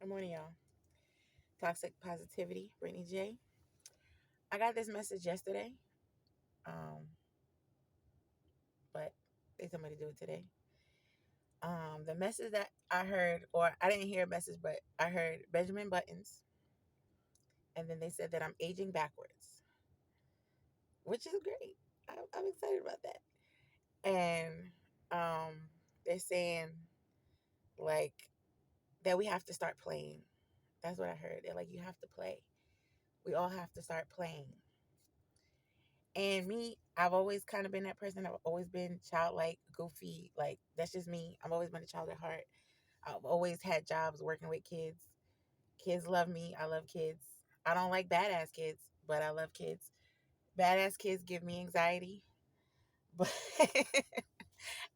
Good morning, y'all. Toxic Positivity, Brittany J. I got this message yesterday, um, but they told me to do it today. The message that I heard, or I didn't hear a message, but I heard Benjamin Buttons, and then they said that I'm aging backwards, which is great. I'm excited about that. And um, they're saying, like, that we have to start playing. That's what I heard. They're like, you have to play. We all have to start playing. And me, I've always kind of been that person. I've always been childlike, goofy. Like, that's just me. I've always been a child at heart. I've always had jobs working with kids. Kids love me. I love kids. I don't like badass kids, but I love kids. Badass kids give me anxiety, but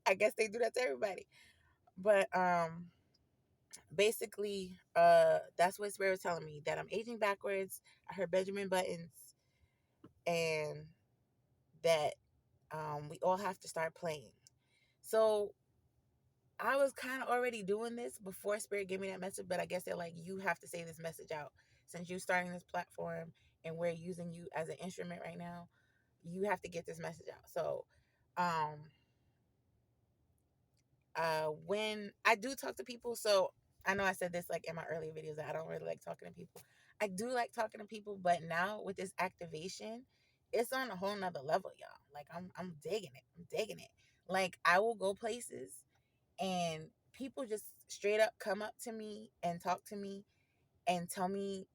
I guess they do that to everybody. But basically, that's what Spirit was telling me, that I'm aging backwards. I heard Benjamin Buttons, and that we all have to start playing. So I was kind of already doing this before Spirit gave me that message, but I guess they're like, you have to say this message out. Since you're starting this platform and we're using you as an instrument right now, you have to get this message out. So, um, when I do talk to people, so I know I said this like in my earlier videos that I don't really like talking to people. I do like talking to people, but now with this activation, it's on a whole nother level, y'all. Like I'm digging it. I'm digging it. Like I will go places and people just straight up come up to me and talk to me and tell me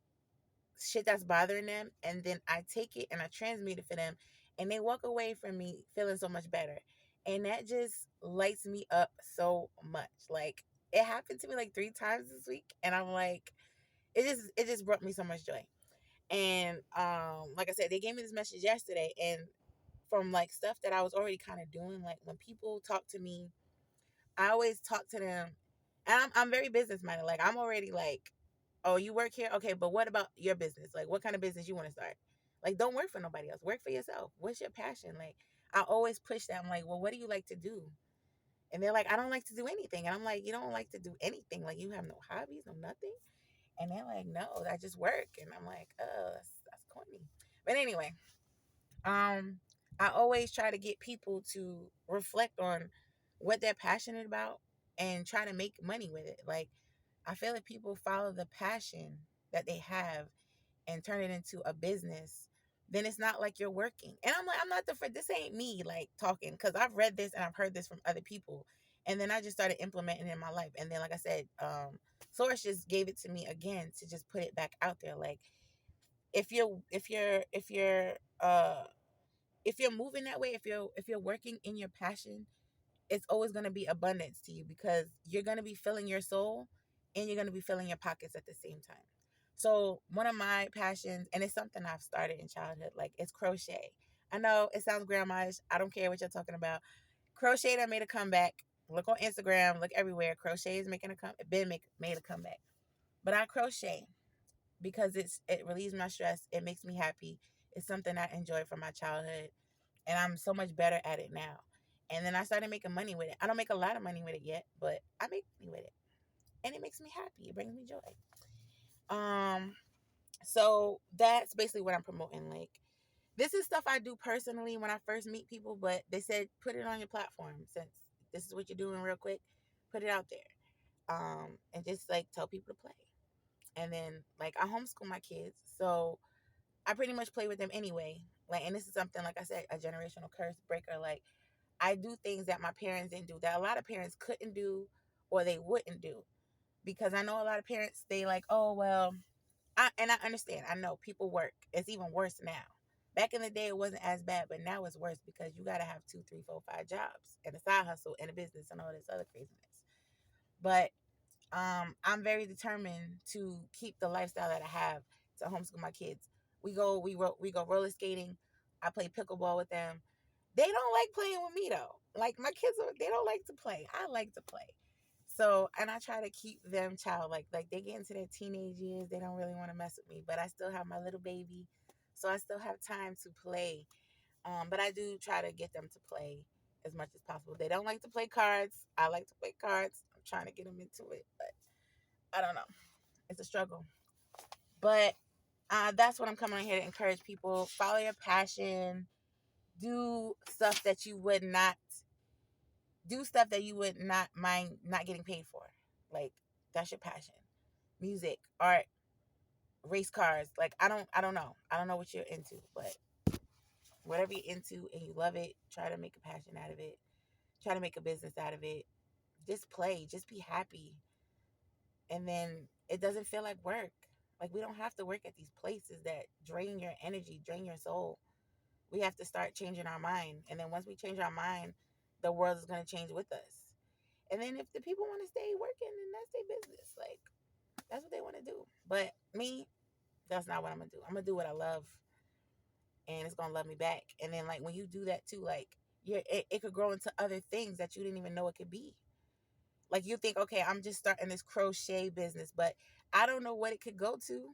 shit that's bothering them, and then I take it and I transmute it for them, and they walk away from me feeling so much better. And that just lights me up so much. Like it happened to me like 3 times this week, and I'm like, it just brought me so much joy. And like I said, they gave me this message yesterday, and from like stuff that I was already kind of doing, like when people talk to me, I always talk to them, and I'm very business minded. Like I'm already like, oh, you work here, okay, but what about your business? Like, what kind of business you want to start? Like, don't work for nobody else. Work for yourself. What's your passion? Like, I always push that. I'm like, well, what do you like to do? And they're like, I don't like to do anything. And I'm like, you don't like to do anything? Like, you have no hobbies, no nothing? And they're like, no, I just work. And I'm like, oh, that's corny. But anyway, um, I always try to get people to reflect on what they're passionate about and try to make money with it. Like, I feel like people follow the passion that they have and turn it into a business, then it's not like you're working. And I'm like, I'm not the this ain't me like talking, because I've read this and I've heard this from other people. And then I just started implementing it in my life. And then, like I said, Source just gave it to me again to just put it back out there. Like, if you're if you're moving that way, if you're working in your passion, it's always going to be abundance to you, because you're going to be filling your soul and you're going to be filling your pockets at the same time. So one of my passions, and it's something I've started in childhood, like it's crochet. I know it sounds grandma-ish. I don't care what you're talking about. Crochet that made a comeback. Look on Instagram, look everywhere. Crochet is making a made a comeback. But I crochet because it relieves my stress. It makes me happy. It's something I enjoyed from my childhood, and I'm so much better at it now. And then I started making money with it. I don't make a lot of money with it yet, but I make money with it, and it makes me happy. It brings me joy. Um, so that's basically what I'm promoting. Like, this is stuff I do personally when I first meet people, but they said put it on your platform, since this is what you're doing real quick. Put it out there, and just like tell people to play. And then like I homeschool my kids, so I pretty much play with them anyway. Like, and this is something, like I said, a generational curse breaker. Like, I do things that my parents didn't do, that a lot of parents couldn't do or they wouldn't do. Because I know a lot of parents, they like, oh, well, and I understand. I know people work. It's even worse now. Back in the day, it wasn't as bad, but now it's worse because you got to have 2, 3, 4, 5 jobs and a side hustle and a business and all this other craziness. But I'm very determined to keep the lifestyle that I have to homeschool my kids. We go roller skating. I play pickleball with them. They don't like playing with me though. Like my kids, they don't like to play. I like to play. So, and I try to keep them childlike. Like they get into their teenage years, they don't really want to mess with me, but I still have my little baby, so I still have time to play. But I do try to get them to play as much as possible. They don't like to play cards. I like to play cards. I'm trying to get them into it, but I don't know. It's a struggle. But that's what I'm coming on here to encourage people. Follow your passion. Do stuff that you would not mind not getting paid for. Like, that's your passion. Music, art, race cars. Like, I don't know. I don't know what you're into, but whatever you're into and you love it, try to make a passion out of it. Try to make a business out of it. Just play. Just be happy. And then it doesn't feel like work. Like, we don't have to work at these places that drain your energy, drain your soul. We have to start changing our mind. And then once we change our mind, the world is going to change with us. And then if the people want to stay working, then that's their business. Like, that's what they want to do. But me, that's not what I'm going to do. I'm going to do what I love, and it's going to love me back. And then, like, when you do that too, like, it could grow into other things that you didn't even know it could be. Like, you think, okay, I'm just starting this crochet business, but I don't know what it could go to.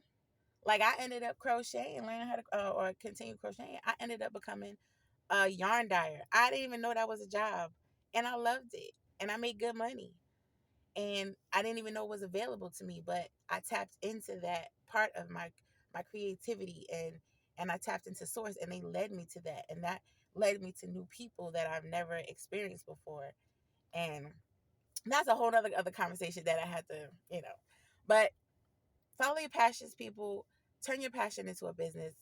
Like, I ended up crocheting, learning how to, or continue crocheting. I ended up becoming a yarn dyer. I didn't even know that was a job, and I loved it, and I made good money, and I didn't even know it was available to me. But I tapped into that part of my creativity, and I tapped into source, and they led me to that, and that led me to new people that I've never experienced before, and that's a whole other conversation that I had to, but follow your passions, people. Turn your passion into a business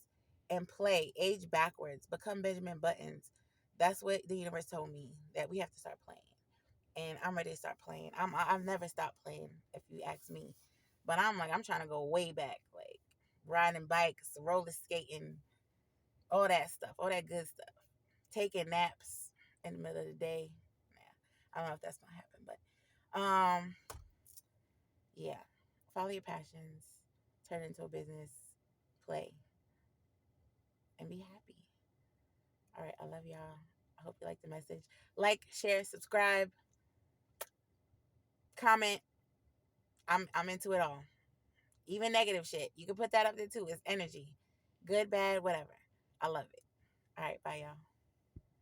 and play. Age backwards. Become Benjamin Buttons. That's what the universe told me, that we have to start playing. And I'm ready to start playing. I've never stopped playing, if you ask me. But I'm trying to go way back, like riding bikes, roller skating, all that stuff, all that good stuff. Taking naps in the middle of the day. Nah, I don't know if that's gonna happen, but yeah. Follow your passions, turn it into a business, play, and be happy. All right, I love y'all. I hope you like the message. Like, share, subscribe, comment. I'm into it all. Even negative shit. You can put that up there too. It's energy. Good, bad, whatever. I love it. All right, bye y'all.